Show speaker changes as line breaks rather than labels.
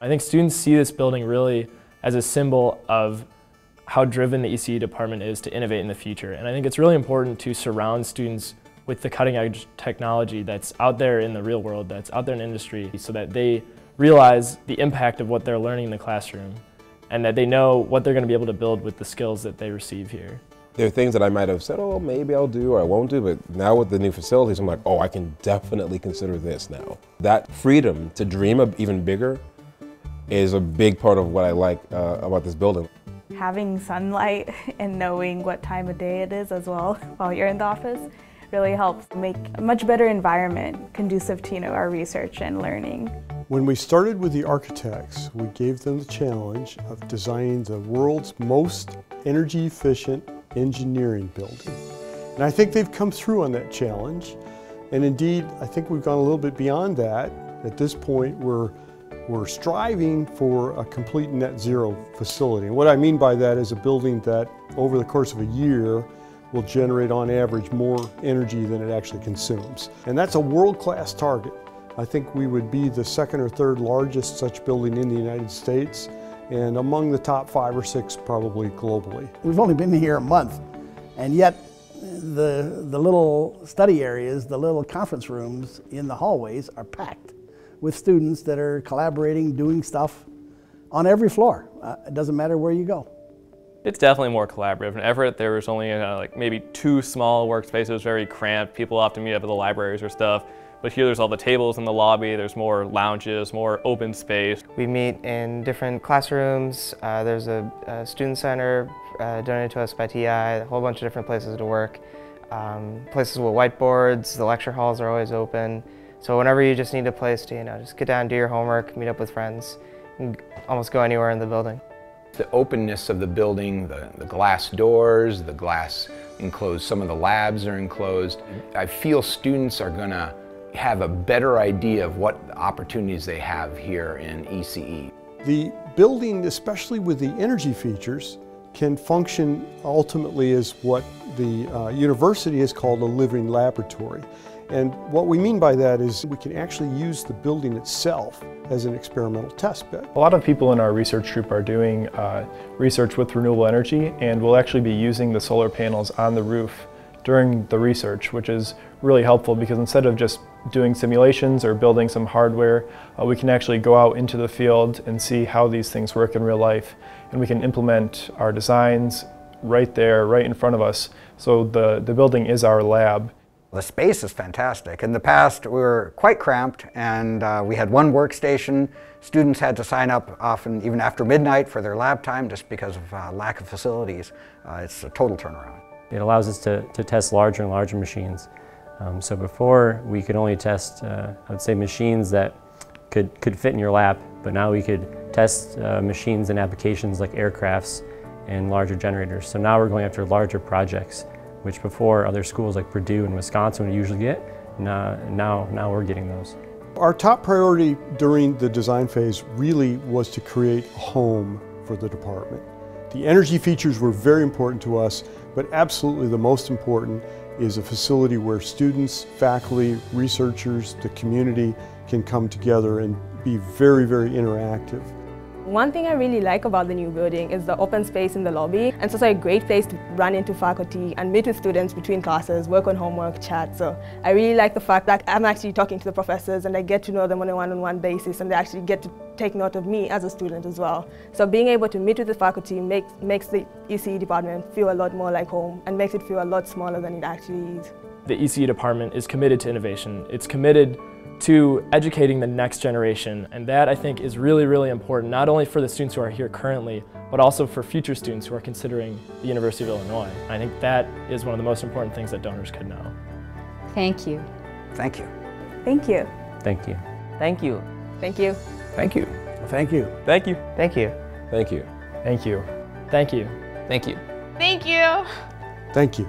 I think students see this building really as a symbol of how driven the ECE department is to innovate in the future. And I think it's really important to surround students with the cutting edge technology that's out there in the real world, that's out there in industry, so that they realize the impact of what they're learning in the classroom and that they know what they're going to be able to build with the skills that they receive here.
There are things that I might have said, oh, maybe I'll do or I won't do, but now with the new facilities, I'm like, oh, I can definitely consider this now. That freedom to dream even bigger is a big part of what I like about this building.
Having sunlight and knowing what time of day it is as well while you're in the office really helps make a much better environment conducive to our research and learning.
When we started with the architects, we gave them the challenge of designing the world's most energy efficient engineering building. And I think they've come through on that challenge. And indeed, I think we've gone a little bit beyond that. At this point, we're striving for a complete net zero facility. And what I mean by that is a building that over the course of a year will generate on average more energy than it actually consumes. And that's a world-class target. I think we would be the second or third largest such building in the United States and among the top 5 or 6 probably globally.
We've only been here a month, and yet the little study areas, the little conference rooms in the hallways are packed with students that are collaborating, doing stuff on every floor. It doesn't matter where you go.
It's definitely more collaborative. In Everett, there was only like maybe 2 small workspaces, very cramped. People often meet up at the libraries or stuff. But here there's all the tables in the lobby, there's more lounges, more open space.
We meet in different classrooms. There's a student center donated to us by TI, a whole bunch of different places to work. Places with whiteboards, the lecture halls are always open. So whenever you just need a place to, just get down, do your homework, meet up with friends, you can almost go anywhere in the building.
The openness of the building, the glass doors, the glass enclosed, some of the labs are enclosed. I feel students are going to have a better idea of what opportunities they have here in ECE.
The building, especially with the energy features, can function ultimately as what the university has called a living laboratory. And what we mean by that is we can actually use the building itself as an experimental test bed.
A lot of people in our research group are doing research with renewable energy, and we'll actually be using the solar panels on the roof during the research, which is really helpful because instead of just doing simulations or building some hardware, we can actually go out into the field and see how these things work in real life, and we can implement our designs right there, right in front of us. So the building is our lab.
The space is fantastic. In the past, we were quite cramped, and we had one workstation. Students had to sign up often even after midnight for their lab time just because of lack of facilities. It's a total turnaround.
It allows us to test larger and larger machines. So before, we could only test, I would say, machines that could fit in your lap, but now we could test machines and applications like aircrafts and larger generators. So now we're going after larger projects, which before other schools like Purdue and Wisconsin would usually get. Now we're getting those.
Our top priority during the design phase really was to create a home for the department. The energy features were very important to us, but absolutely the most important is a facility where students, faculty, researchers, the community can come together and be very, very interactive.
One thing I really like about the new building is the open space in the lobby, and so it's a great place to run into faculty and meet with students between classes, work on homework, chat. So I really like the fact that I'm actually talking to the professors and I get to know them on a one-on-one basis, and they actually get to take note of me as a student as well. So being able to meet with the faculty makes the ECE department feel a lot more like home and makes it feel a lot smaller than it actually is.
The ECE department is committed to innovation. It's committed to educating the next generation, and that I think is really, really important, not only for the students who are here currently, but also for future students who are considering the University of Illinois. I think that is one of the most important things that donors could know.
Thank you.
Thank you.
Thank you.
Thank you.
Thank you.
Thank you.
Thank you.
Thank you.
Thank you.
Thank you.
Thank you.
Thank you.
Thank you.
Thank you.
Thank you.
Thank you.